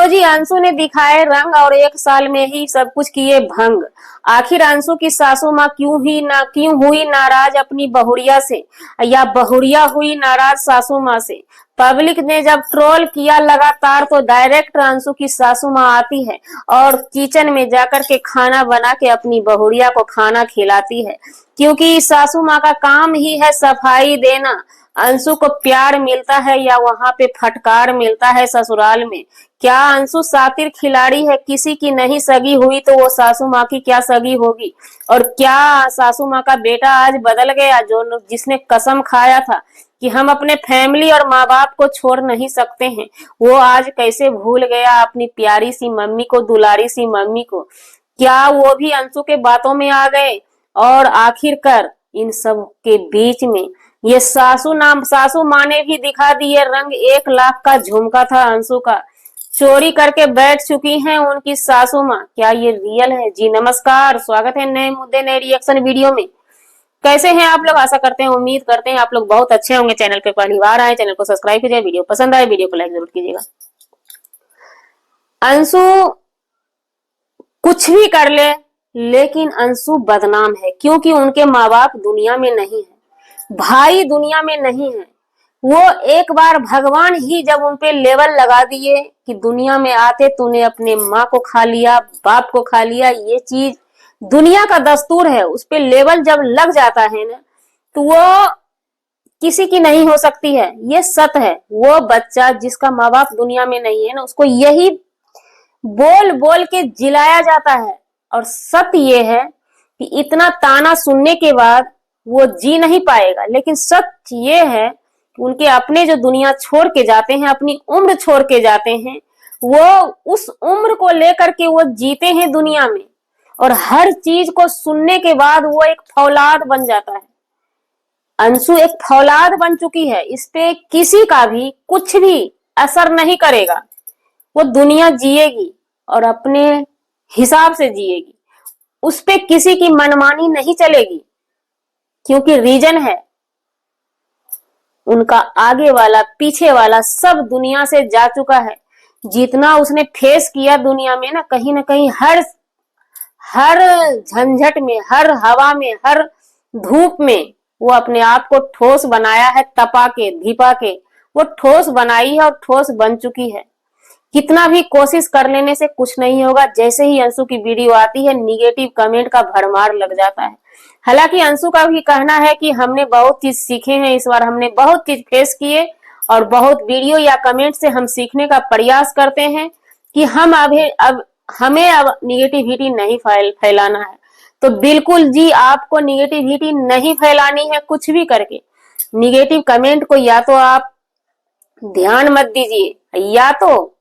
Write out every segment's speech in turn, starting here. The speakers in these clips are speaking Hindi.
तो जी अंशु ने दिखाए रंग और 1 साल में ही सब कुछ किए भंग। आखिर अंशु की सासू माँ क्यों हुई नाराज अपनी बहुरिया से, या बहुरिया हुई नाराज सासू माँ से। पब्लिक ने जब ट्रोल किया लगातार तो डायरेक्ट अंशु की सासू माँ आती है और किचन में जाकर के खाना बना के अपनी बहुरिया को खाना खिलाती है, क्योंकि सासू माँ का काम ही है सफाई देना। अंशु को प्यार मिलता है या वहां पे फटकार मिलता है ससुराल में। क्या अंशु शातिर खिलाड़ी है, किसी की नहीं सगी हुई तो वो सासू माँ की क्या सगी होगी। और क्या सासू माँ का बेटा आज बदल गया, जो जिसने कसम खाया था कि हम अपने फैमिली और माँ बाप को छोड़ नहीं सकते हैं, वो आज कैसे भूल गया अपनी प्यारी सी मम्मी को, दुलारी सी मम्मी को। क्या वो भी अंशु के बातों में आ गए। और आखिरकार इन सब के बीच में ये सासू माँ ने भी दिखा दिए रंग। 1 लाख का झुमका था अंशु का, चोरी करके बैठ चुकी हैं उनकी सासू माँ। क्या ये रियल है? जी नमस्कार, स्वागत है नए मुद्दे नए रिएक्शन वीडियो में। कैसे हैं आप लोग? आशा करते हैं, उम्मीद करते हैं आप लोग बहुत अच्छे होंगे। चैनल पे पहली बार आए, चैनल को सब्सक्राइब कीजिए। वीडियो पसंद आए वीडियो को लाइक जरूर कीजिएगा। अंशु कुछ भी कर ले, लेकिन अंशु बदनाम है, क्योंकि उनके माँ बाप दुनिया में नहीं है, भाई दुनिया में नहीं है। वो एक बार भगवान ही जब उनपे लेवल लगा दिए कि दुनिया में आते तूने अपने माँ को खा लिया, बाप को खा लिया, ये चीज दुनिया का दस्तूर है। उस पे लेवल जब लग जाता है ना, तो वो किसी की नहीं हो सकती है। ये सत है। वो बच्चा जिसका माँ बाप दुनिया में नहीं है ना, उसको यही बोल बोल के जिलाया जाता है। और सत्य ये है कि इतना ताना सुनने के बाद वो जी नहीं पाएगा। लेकिन सत्य ये है कि उनके अपने जो दुनिया छोड़ के जाते हैं, अपनी उम्र छोड़ के जाते हैं, वो उस उम्र को लेकर के वो जीते हैं दुनिया में। और हर चीज को सुनने के बाद वो एक फौलाद बन जाता है। अंशु एक फौलाद बन चुकी है। इस पे किसी का भी कुछ भी असर नहीं करेगा। वो दुनिया जिएगी और अपने हिसाब से जिएगी। उस पे किसी की मनमानी नहीं चलेगी, क्योंकि रीजन है उनका आगे वाला पीछे वाला सब दुनिया से जा चुका है। जितना उसने फेस किया दुनिया में ना कहीं हर झंझट में, हर हवा में, हर धूप में वो अपने आप को ठोस बनाया है। तपा के धिपा के वो ठोस बनाई है और ठोस बन चुकी है। कितना भी कोशिश कर लेने से कुछ नहीं होगा। जैसे ही अंशु की वीडियो आती है, निगेटिव कमेंट का भरमार लग जाता है। हालांकि अंशु का भी कहना है कि हमने बहुत चीज सीखे हैं, इस बार हमने बहुत चीज फेस किए और बहुत वीडियो या कमेंट से हम सीखने का प्रयास करते हैं कि हमें अब निगेटिविटी नहीं फैलाना है। तो बिल्कुल जी, आपको निगेटिविटी नहीं फैलानी है कुछ भी करके। निगेटिव कमेंट को या तो आप ध्यान मत दीजिए, या तो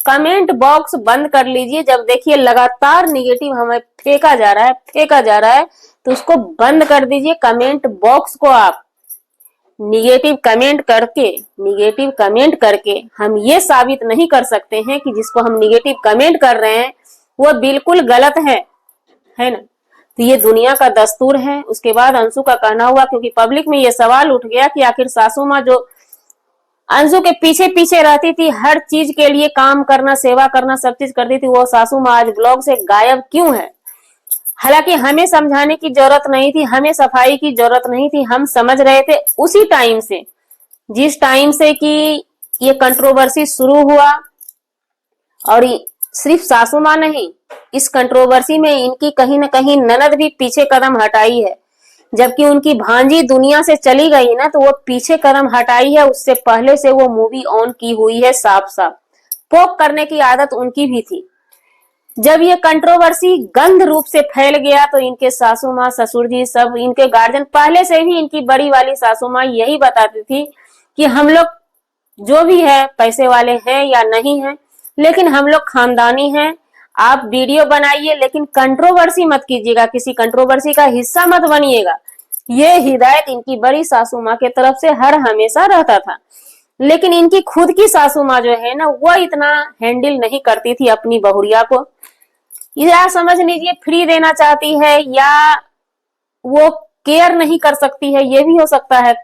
कमेंट बॉक्स बंद कर लीजिए। जब देखिए लगातार निगेटिव हमें फेंका जा रहा है, तो उसको बंद कर दीजिए। कमेंट बॉक्स को आप निगेटिव कमेंट करके हम ये साबित नहीं कर सकते हैं कि जिसको हम निगेटिव कमेंट कर रहे हैं वो बिल्कुल गलत है ना। तो ये दुनिया का दस्तूर है। उसके बाद अंशु का कहना हुआ, क्योंकि पब्लिक में ये सवाल उठ गया कि आखिर सासू माँ जो अंशु के पीछे पीछे रहती थी, हर चीज के लिए काम करना, सेवा करना, सब चीज करती थी, वो सासू माँ आज ब्लॉग से गायब क्यों है। हालांकि हमें समझाने की जरूरत नहीं थी, हमें सफाई की जरूरत नहीं थी। हम समझ रहे थे उसी टाइम से, जिस टाइम से कि ये कंट्रोवर्सी शुरू हुआ। और सिर्फ सासू माँ नहीं, इस कंट्रोवर्सी में इनकी कहीं ना कहीं ननद भी पीछे कदम हटाई है। जबकि उनकी भांजी दुनिया से चली गई ना, तो वो पीछे कदम हटाई है। उससे पहले से वो मूवी ऑन की हुई है। साफ साफ पोक करने की आदत उनकी भी थी। जब ये कंट्रोवर्सी गंध रूप से फैल गया तो इनके सासू माँ, ससुर जी, सब इनके गार्जियन, पहले से ही इनकी बड़ी वाली सासू माँ यही बताती थी कि हम लोग जो भी है पैसे वाले हैं या नहीं है, लेकिन हम लोग खानदानी हैं। आप वीडियो बनाइए, लेकिन कंट्रोवर्सी मत कीजिएगा, किसी कंट्रोवर्सी का हिस्सा मत बनिएगा। ये हिदायत इनकी बड़ी सासू माँ के तरफ से हर हमेशा रहता था। लेकिन इनकी खुद की सासू माँ जो है ना, वो इतना हैंडल नहीं करती थी अपनी बहुरिया को। या समझ लीजिए फ्री देना चाहती है, या वो केयर नहीं कर सकती है, ये भी हो सकता है।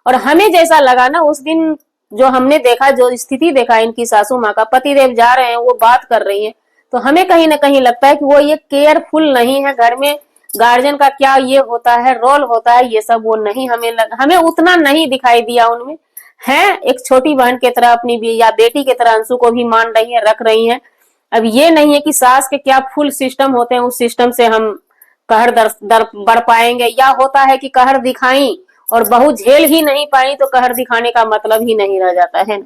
और हमें जैसा लगा ना, उस दिन जो हमने देखा, जो स्थिति देखा इनकी सासू माँ का, पतिदेव जा रहे हैं, वो बात कर रही है, तो हमें कहीं ना कहीं लगता है कि वो ये केयरफुल नहीं है। घर में गार्जियन का क्या ये होता है, रोल होता है, ये सब वो नहीं, हमें उतना नहीं दिखाई दिया उनमें। है एक छोटी बहन की तरह अपनी भी या बेटी की तरह अंशु को भी मान रही है, रख रही है। अब ये नहीं है कि सास के क्या फुल सिस्टम होते हैं, उस सिस्टम से हम कहर दर बढ़ पाएंगे, या होता है कि कहर दिखाई और बहू झेल ही नहीं पाई तो कहर दिखाने का मतलब ही नहीं रह जाता है।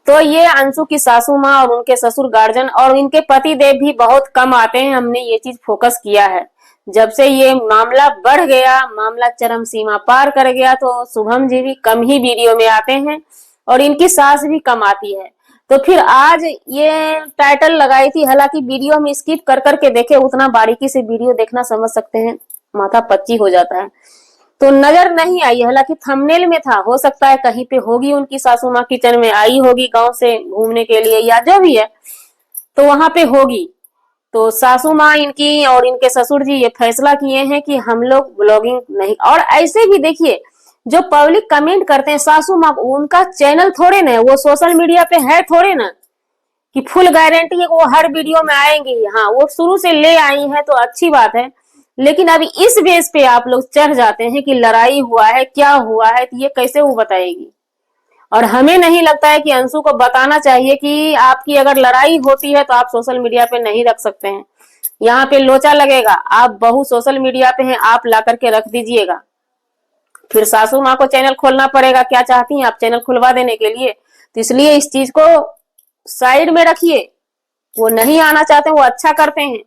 तो ये अंशु की सासू माँ और उनके ससुर गार्जियन और इनके पति देव भी बहुत कम आते हैं। हमने ये चीज फोकस किया है। जब से ये मामला बढ़ गया, मामला चरम सीमा पार कर गया, तो शुभम जी भी कम ही वीडियो में आते हैं और इनकी सास भी कम आती है। तो फिर आज ये टाइटल लगाई थी, हालांकि वीडियो हम स्किप कर करके देखे, उतना बारीकी से वीडियो देखना समझ सकते हैं, माथा पच्ची हो जाता है, तो नजर नहीं आई। हालांकि थंबनेल में था, हो सकता है कहीं पे होगी उनकी सासू माँ, किचन में आई होगी गांव से घूमने के लिए या जो भी है, तो वहां पे होगी। तो सासू माँ इनकी और इनके ससुर जी ये फैसला किए हैं कि हम लोग ब्लॉगिंग नहीं। और ऐसे भी देखिए, जो पब्लिक कमेंट करते हैं सासू माँ, उनका चैनल थोड़े ना, वो सोशल मीडिया पे है थोड़े ना कि फुल गारंटी है वो हर वीडियो में आएंगे। हाँ, वो शुरू से ले आई है तो अच्छी बात है, लेकिन अभी इस बेस पे आप लोग चढ़ जाते हैं कि लड़ाई हुआ है, क्या हुआ है, तो ये कैसे वो बताएगी। और हमें नहीं लगता है कि अंशु को बताना चाहिए कि आपकी अगर लड़ाई होती है तो आप सोशल मीडिया पे नहीं रख सकते हैं। यहाँ पे लोचा लगेगा, आप बहू सोशल मीडिया पे हैं, आप ला करके रख दीजिएगा, फिर सासू माँ को चैनल खोलना पड़ेगा। क्या चाहती हैं आप, चैनल खुलवा देने के लिए? तो इसलिए इस चीज को साइड में रखिए। वो नहीं आना चाहते, वो अच्छा करते हैं।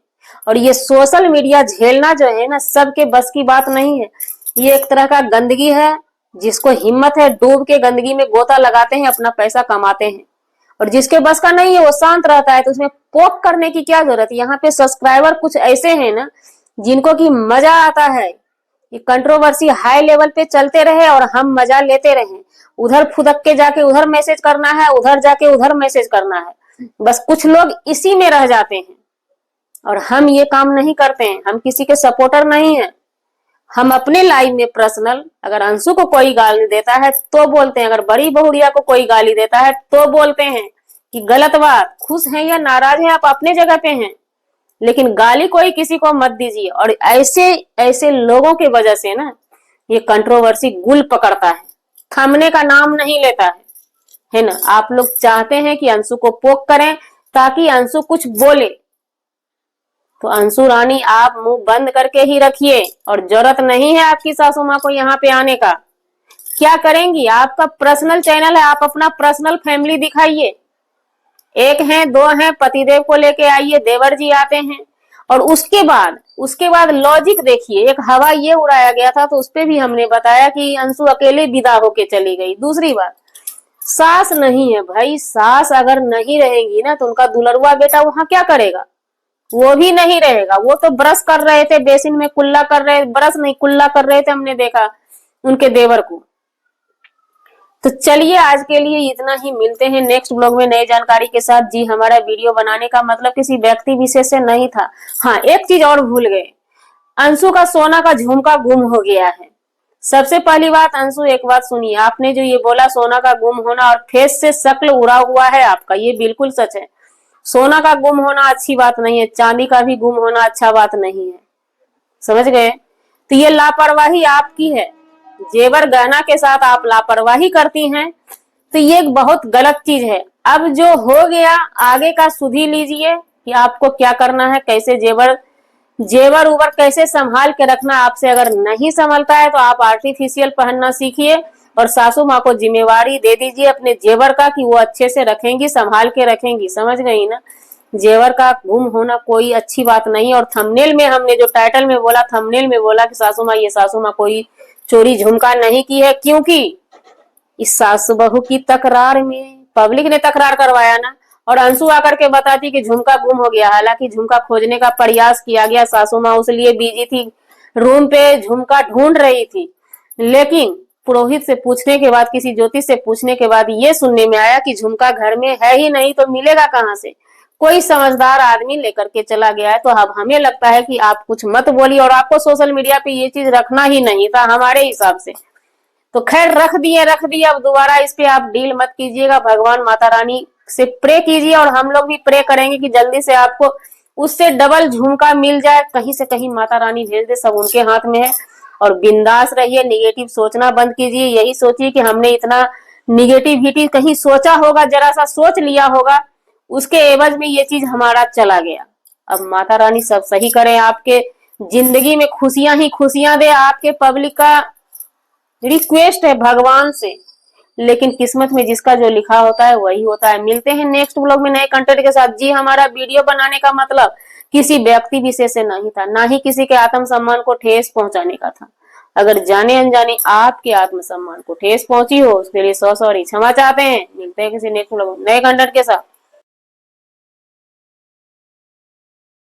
और ये सोशल मीडिया झेलना जो है ना, सबके बस की बात नहीं है। ये एक तरह का गंदगी है, जिसको हिम्मत है डूब के गंदगी में गोता लगाते हैं, अपना पैसा कमाते हैं। और जिसके बस का नहीं है वो शांत रहता है, तो उसमें पोक करने की क्या जरूरत है। यहाँ पे सब्सक्राइबर कुछ ऐसे हैं ना जिनको की मजा आता है, ये कंट्रोवर्सी हाई लेवल पे चलते रहे और हम मजा लेते रहे। उधर फुदक के जाके उधर मैसेज करना है, उधर जाके उधर मैसेज करना है, बस कुछ लोग इसी में रह जाते हैं। और हम ये काम नहीं करते हैं, हम किसी के सपोर्टर नहीं है। हम अपने लाइफ में पर्सनल, अगर अंशु को कोई गाली देता है तो बोलते हैं, अगर बड़ी बहुरिया को कोई गाली देता है तो बोलते हैं कि गलत बात, खुश हैं या नाराज हैं आप अपने जगह पे हैं, लेकिन गाली कोई किसी को मत दीजिए। और ऐसे ऐसे लोगों की वजह से ना ये कंट्रोवर्सी गुल पकड़ता है, थमने का नाम नहीं लेता है ना। आप लोग चाहते हैं कि अंशु को पोक करें ताकि अंशु कुछ बोले, तो अंशु रानी आप मुंह बंद करके ही रखिए, और जरूरत नहीं है आपकी सासू माँ को यहाँ पे आने का। क्या करेंगी, आपका पर्सनल चैनल है, आप अपना पर्सनल फैमिली दिखाइए। एक है, दो है, पतिदेव को लेके आइए, देवर जी आते हैं। और उसके बाद लॉजिक देखिए। एक हवा ये उड़ाया गया था, तो उसपे भी हमने बताया कि अंशु अकेले विदा होके चली गई। दूसरी बात, सास नहीं है भाई, सास अगर नहीं रहेंगी ना तो उनका दुलरुआ बेटा वहां क्या करेगा, वो भी नहीं रहेगा। वो तो ब्रश कर रहे थे, बेसिन में कुल्ला कर रहे, ब्रश नहीं कुल्ला कर रहे थे, हमने देखा उनके देवर को। तो चलिए आज के लिए इतना ही, मिलते हैं नेक्स्ट ब्लॉग में नई जानकारी के साथ। जी, हमारा वीडियो बनाने का मतलब किसी व्यक्ति विशेष से नहीं था। हाँ, एक चीज और भूल गए, अंशु का सोना का झुमका गुम हो गया है। सबसे पहली बात, अंशु एक बात सुनिए, आपने जो ये बोला सोना का गुम होना और फेस से शक्ल उड़ा हुआ है आपका, ये बिल्कुल सच है। सोना का गुम होना अच्छी बात नहीं है, चांदी का भी गुम होना अच्छा बात नहीं है, समझ गए। तो ये लापरवाही आपकी है, जेवर गहना के साथ आप लापरवाही करती हैं, तो ये एक बहुत गलत चीज है। अब जो हो गया आगे का सुधी लीजिए कि आपको क्या करना है, कैसे जेवर उवर कैसे संभाल के रखना। आपसे अगर नहीं संभलता है तो आप आर्टिफिशियल पहनना सीखिए, और सासू माँ को जिम्मेवारी दे दीजिए अपने जेवर का कि वो अच्छे से रखेंगी, संभाल के रखेंगी, समझ गई ना। जेवर का गुम होना कोई अच्छी बात नहीं। और थंबनेल में हमने जो टाइटल में बोला, थंबनेल में बोला कि सासू माँ, ये सासू माँ कोई चोरी झुमका नहीं की है, क्योंकि इस सासू बहू की तकरार में पब्लिक ने तकरार करवाया ना। और अंशु आकर के बताती कि झुमका गुम हो गया, हालांकि झुमका खोजने का प्रयास किया गया, सासू माँ उस लिए बिजी थी, रूम पे झुमका ढूंढ रही थी। लेकिन पुरोहित से पूछने के बाद, किसी ज्योतिष से पूछने के बाद ये सुनने में आया कि झुमका घर में है ही नहीं, तो मिलेगा कहाँ से। कोई समझदार आदमी लेकर के चला गया है। तो अब हमें लगता है कि आप कुछ मत बोलिए, और आपको सोशल मीडिया पे ये चीज रखना ही नहीं था हमारे हिसाब से। तो खैर रख दिए, अब दोबारा इस पे आप डील मत कीजिएगा। भगवान माता रानी से प्रे कीजिए और हम लोग भी प्रे करेंगे कि जल्दी से आपको उससे डबल झुमका मिल जाए, कहीं से कहीं माता रानी भेज दे, सब उनके हाथ में है। और बिंदास रहिए, निगेटिव सोचना बंद कीजिए। यही सोचिए कि हमने इतना निगेटिविटी कहीं सोचा होगा, जरा सा सोच लिया होगा, उसके एवज में ये चीज हमारा चला गया। अब माता रानी सब सही करे, आपके जिंदगी में खुशियां ही खुशियां दे। आपके पब्लिक का रिक्वेस्ट है भगवान से, लेकिन किस्मत में जिसका जो लिखा होता है वही होता है। मिलते हैं नेक्स्ट ब्लॉग में नए कंटेंट के साथ। जी, हमारा वीडियो बनाने का मतलब किसी व्यक्ति विशेष से नहीं था, ना ही किसी के आत्मसम्मान को ठेस पहुंचाने का था। अगर जाने अनजाने आपके आत्मसम्मान को ठेस पहुंची हो, उसके लिए सॉरी, क्षमा चाहते हैं। मिलते हैं किसी नेक्स्ट ब्लॉग नए कंटेंट के साथ।